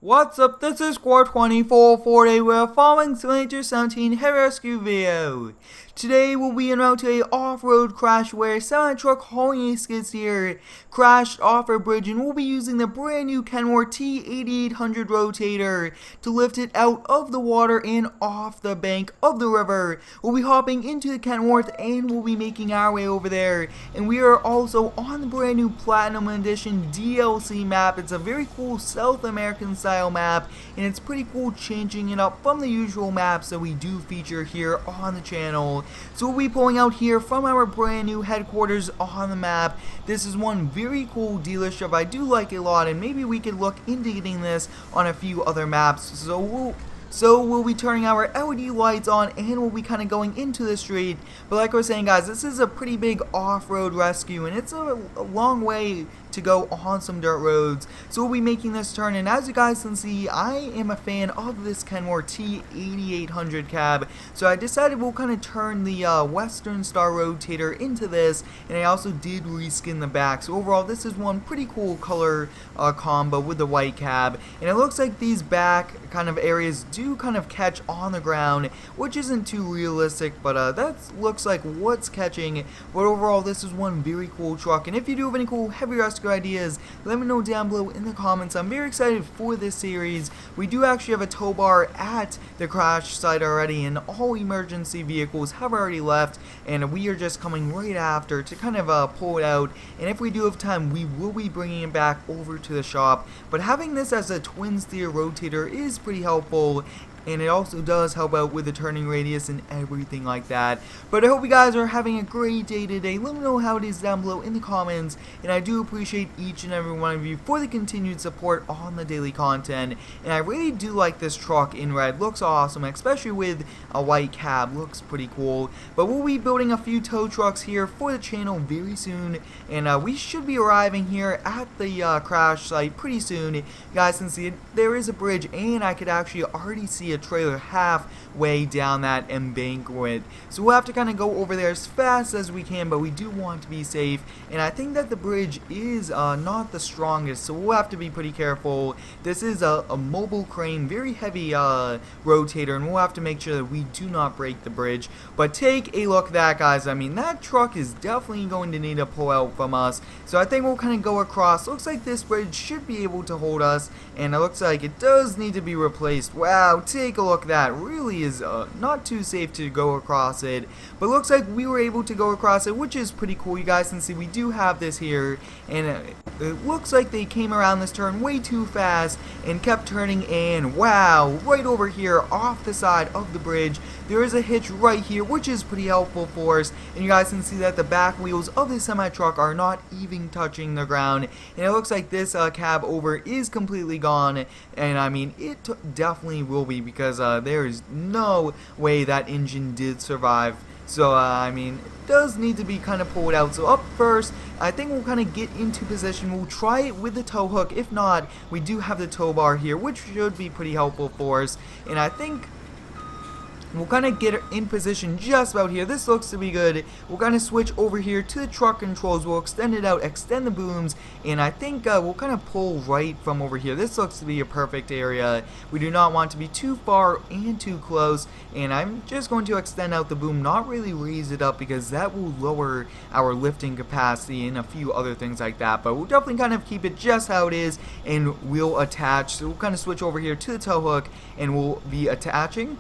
What's up, this is Squad 2440 with a following Simulator 17 heavy rescue video. Today we'll be en route to a off-road crash where a semi-truck hauling a skid steer crashed off a bridge, and we'll be using the brand new Kenworth T8800 Rotator to lift it out of the water and off the bank of the river. We'll be hopping into the Kenworth and we'll be making our way over there, and we are also on the brand new Platinum Edition DLC map. It's a very cool South American style map, and it's pretty cool changing it up from the usual maps that we do feature here on the channel. So we'll be pulling out here from our brand new headquarters on the map. This is one very cool dealership. I do like it a lot, and maybe we could look into getting this on a few other maps. So we'll be turning our LED lights on and we'll be kind of going into the street. But like I was saying, guys, this is a pretty big off-road rescue, and it's a long way to go on some dirt roads. So we'll be making this turn, and as you guys can see, I am a fan of this Kenworth T8800 cab. So I decided we'll kind of turn the Western Star Rotator into this, and I also did reskin the back. So overall, this is one pretty cool color combo with the white cab, and it looks like these back kind of areas do kind of catch on the ground, which isn't too realistic, but that looks like what's catching. But overall, this is one very cool truck, and if you do have any cool heavy rescue ideas, let me know down below in the comments. I'm very excited for this series. We do actually have a tow bar at the crash site already, and all emergency vehicles have already left, and we are just coming right after to kind of pull it out. And if we do have time, we will be bringing it back over to the shop. But having this as a twin steer rotator is pretty helpful, and it also does help out with the turning radius and everything like that. But I hope you guys are having a great day today. Let me know how it is down below in the comments, and I do appreciate each and every one of you for the continued support on the daily content. And I really do like this truck in red. Looks awesome, especially with a white cab. Looks pretty cool. But we'll be building a few tow trucks here for the channel very soon, and we should be arriving here at the crash site pretty soon. You guys can see it. There is a bridge, and I could actually already see a trailer halfway down that embankment. So we'll have to kind of go over there as fast as we can, but we do want to be safe, and I think that the bridge is not the strongest, so we'll have to be pretty careful. This is a mobile crane, very heavy rotator, and we'll have to make sure that we do not break the bridge. But take a look at that, guys. I mean, that truck is definitely going to need a pull out from us, so I think we'll kind of go across. Looks like this bridge should be able to hold us, and it looks like it does need to be replaced. Wow, take a look at that. Really is not too safe to go across it, but looks like we were able to go across it, which is pretty cool. You guys can see we do have this here, and it looks like they came around this turn way too fast and kept turning, and wow, right over here off the side of the bridge there is a hitch right here, which is pretty helpful for us. And you guys can see that the back wheels of the semi-truck are not even touching the ground, and it looks like this cab over is completely gone, and I mean it definitely will be, because there is no way that engine did survive. So I mean, it does need to be kind of pulled out. So up first, I think we'll kind of get into position. We'll try it with the tow hook. If not, we do have the tow bar here, which should be pretty helpful for us. And I think we'll kind of get in position just about here. This looks to be good. We'll kind of switch over here to the truck controls. We'll extend it out, extend the booms, and I think we'll kind of pull right from over here. This looks to be a perfect area. We do not want to be too far and too close, and I'm just going to extend out the boom, not really raise it up, because that will lower our lifting capacity and a few other things like that. But we'll definitely kind of keep it just how it is, and we'll attach. So we'll kind of switch over here to the tow hook, and we'll be attaching.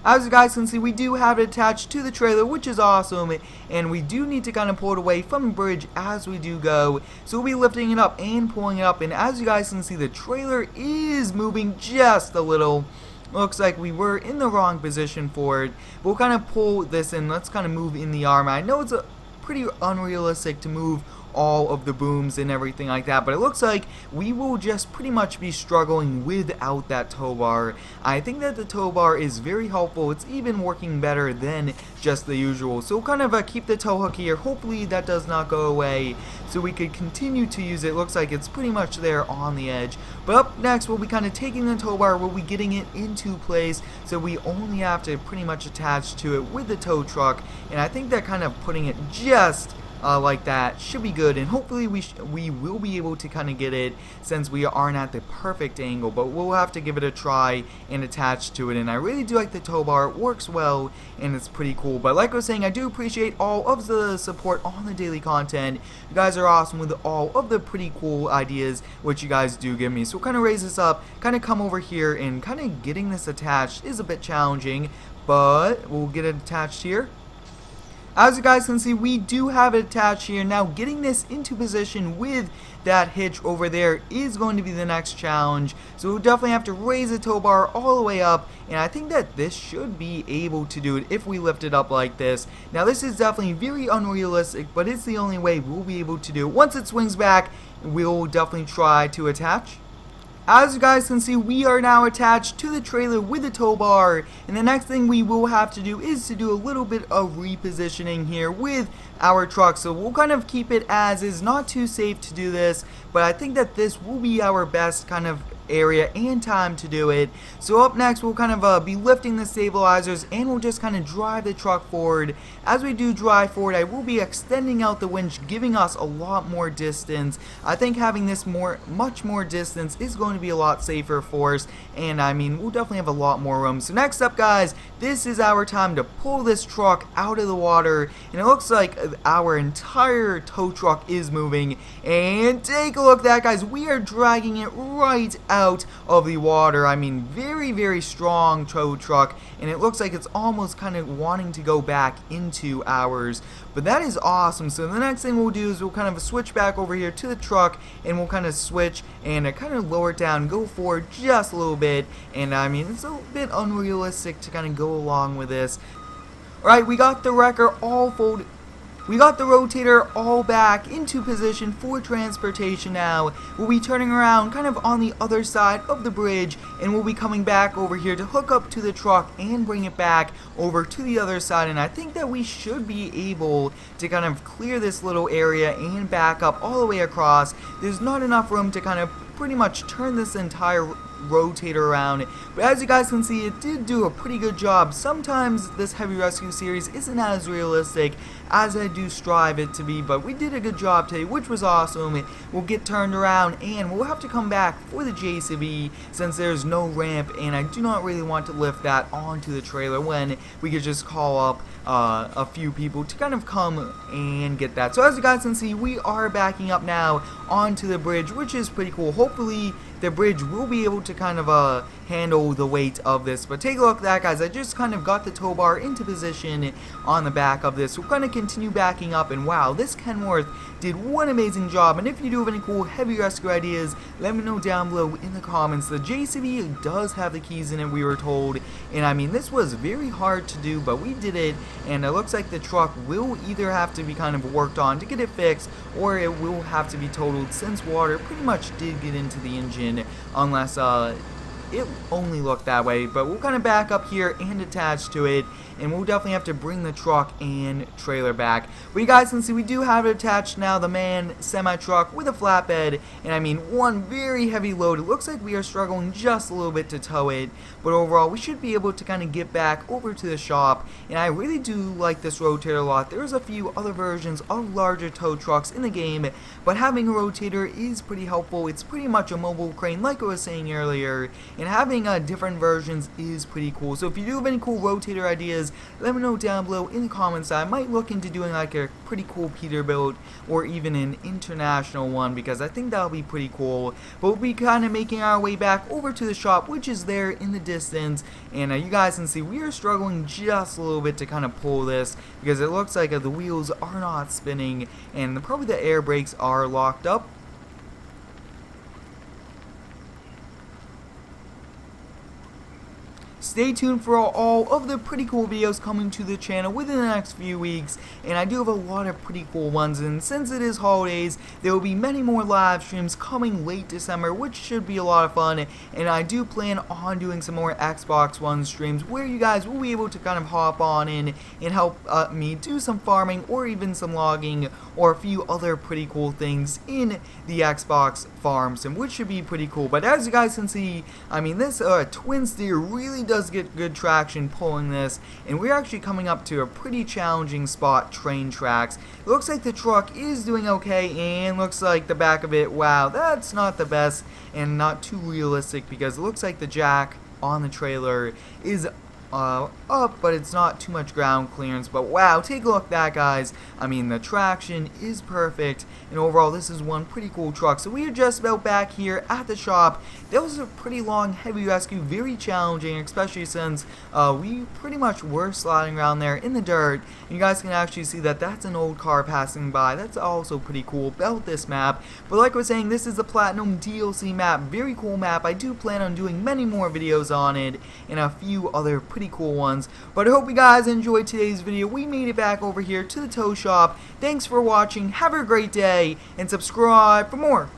As you guys can see, we do have it attached to the trailer, which is awesome, and we do need to kind of pull it away from the bridge as we do go. So we'll be lifting it up and pulling it up, and as you guys can see, the trailer is moving just a little. Looks like we were in the wrong position for it. We'll kind of pull this in. Let's kind of move in the arm. I know it's pretty unrealistic to move all of the booms and everything like that, but it looks like we will just pretty much be struggling without that tow bar. I think that the tow bar is very helpful. It's even working better than just the usual. So we'll kind of keep the tow hook here. Hopefully that does not go away, so we could continue to use it. Looks like it's pretty much there on the edge. But up next, we'll be kind of taking the tow bar, we'll be getting it into place, so we only have to pretty much attach to it with the tow truck, and I think that kind of putting it just like that should be good, and hopefully we will be able to kind of get it since we aren't at the perfect angle, but we'll have to give it a try and attach to it. And I really do like the tow bar. It works well and it's pretty cool. But like I was saying, I do appreciate all of the support on the daily content. You guys are awesome with all of the pretty cool ideas which you guys do give me. So we'll kind of raise this up, kind of come over here, and kind of getting this attached is a bit challenging, but we'll get it attached here. As you guys can see, we do have it attached here. Now getting this into position with that hitch over there is going to be the next challenge. So we'll definitely have to raise the tow bar all the way up, and I think that this should be able to do it if we lift it up like this. Now this is definitely very unrealistic, but it's the only way we'll be able to do it. Once it swings back, we'll definitely try to attach. As you guys can see, we are now attached to the trailer with the tow bar, and the next thing we will have to do is to do a little bit of repositioning here with our truck. So we'll kind of keep it as is, not too safe to do this, but I think that this will be our best kind of area and time to do it. So up next, we'll kind of be lifting the stabilizers, and we'll just kind of drive the truck forward. As we do drive forward, I will be extending out the winch, giving us a lot more distance. I think having this much more distance is going to be a lot safer for us, and I mean, we'll definitely have a lot more room. So next up, guys, this is our time to pull this truck out of the water, and it looks like our entire tow truck is moving. And take a look at that, guys. We are dragging it right out of the water. I mean, very strong tow truck, and it looks like it's almost kind of wanting to go back into ours, but that is awesome. So the next thing we'll do is we'll kind of switch back over here to the truck, and we'll kind of switch and kind of lower it down, go forward just a little bit. And I mean, it's a bit unrealistic to kind of go along with this. Alright, we got the wrecker all folded. We got the rotator all back into position for transportation now. We'll be turning around kind of on the other side of the bridge, and we'll be coming back over here to hook up to the truck and bring it back over to the other side. And I think that we should be able to kind of clear this little area and back up all the way across. There's not enough room to kind of pretty much turn this entire rotator around, but as you guys can see, it did do a pretty good job. Sometimes this heavy rescue series isn't as realistic as I do strive it to be, but we did a good job today, which was awesome. We'll get turned around, and we'll have to come back for the JCB since there's no ramp, and I do not really want to lift that onto the trailer when we could just call up a few people to kind of come and get that. So as you guys can see, we are backing up now onto the bridge, which is pretty cool. Hopefully the bridge will be able to kind of handle the weight of this. But take a look at that, guys. I just kind of got the tow bar into position on the back of this. We're going to continue backing up, and wow, this Kenworth did one amazing job. And if you do have any cool heavy rescue ideas, let me know down below in the comments. The JCB does have the keys in it, we were told, and I mean, this was very hard to do, but we did it. And it looks like the truck will either have to be kind of worked on to get it fixed, or it will have to be totaled since water pretty much did get into the engine, unless it only looked that way. But we'll kind of back up here and attach to it, and we'll definitely have to bring the truck and trailer back. But you guys can see we do have it attached now, the man semi-truck with a flatbed, and I mean, one very heavy load. It looks like we are struggling just a little bit to tow it, but overall we should be able to kind of get back over to the shop. And I really do like this rotator a lot. There's a few other versions of larger tow trucks in the game, but having a rotator is pretty helpful. It's pretty much a mobile crane, like I was saying earlier, and having different versions is pretty cool. So if you do have any cool rotator ideas, let me know down below in the comments. I might look into doing like a pretty cool Peterbilt or even an international one, because I think that'll be pretty cool. But we'll be kind of making our way back over to the shop, which is there in the distance, and you guys can see we are struggling just a little bit to kind of pull this, because it looks like the wheels are not spinning, and probably the air brakes are locked up. Stay tuned for all of the pretty cool videos coming to the channel within the next few weeks, and I do have a lot of pretty cool ones. And since it is holidays, there will be many more live streams coming late December, which should be a lot of fun. And I do plan on doing some more Xbox One streams where you guys will be able to kind of hop on in and help me do some farming or even some logging or a few other pretty cool things in the Xbox farms, and which should be pretty cool. But as you guys can see, I mean, this twin steer really does does get good traction pulling this, and we're actually coming up to a pretty challenging spot, train tracks. It looks like the truck is doing okay, and looks like the back of it, wow, that's not the best and not too realistic, because it looks like the jack on the trailer is up, but it's not too much ground clearance. But wow, take a look at that, guys. I mean, the traction is perfect, and overall this is one pretty cool truck. So we are just about back here at the shop. That was a pretty long heavy rescue, very challenging, especially since we pretty much were sliding around there in the dirt. And you guys can actually see that that's an old car passing by. That's also pretty cool about this map. But like I was saying, this is the Platinum DLC map, very cool map. I do plan on doing many more videos on it and a few other pretty cool ones. But I hope you guys enjoyed today's video. We made it back over here to the tow shop. Thanks for watching, have a great day, and subscribe for more.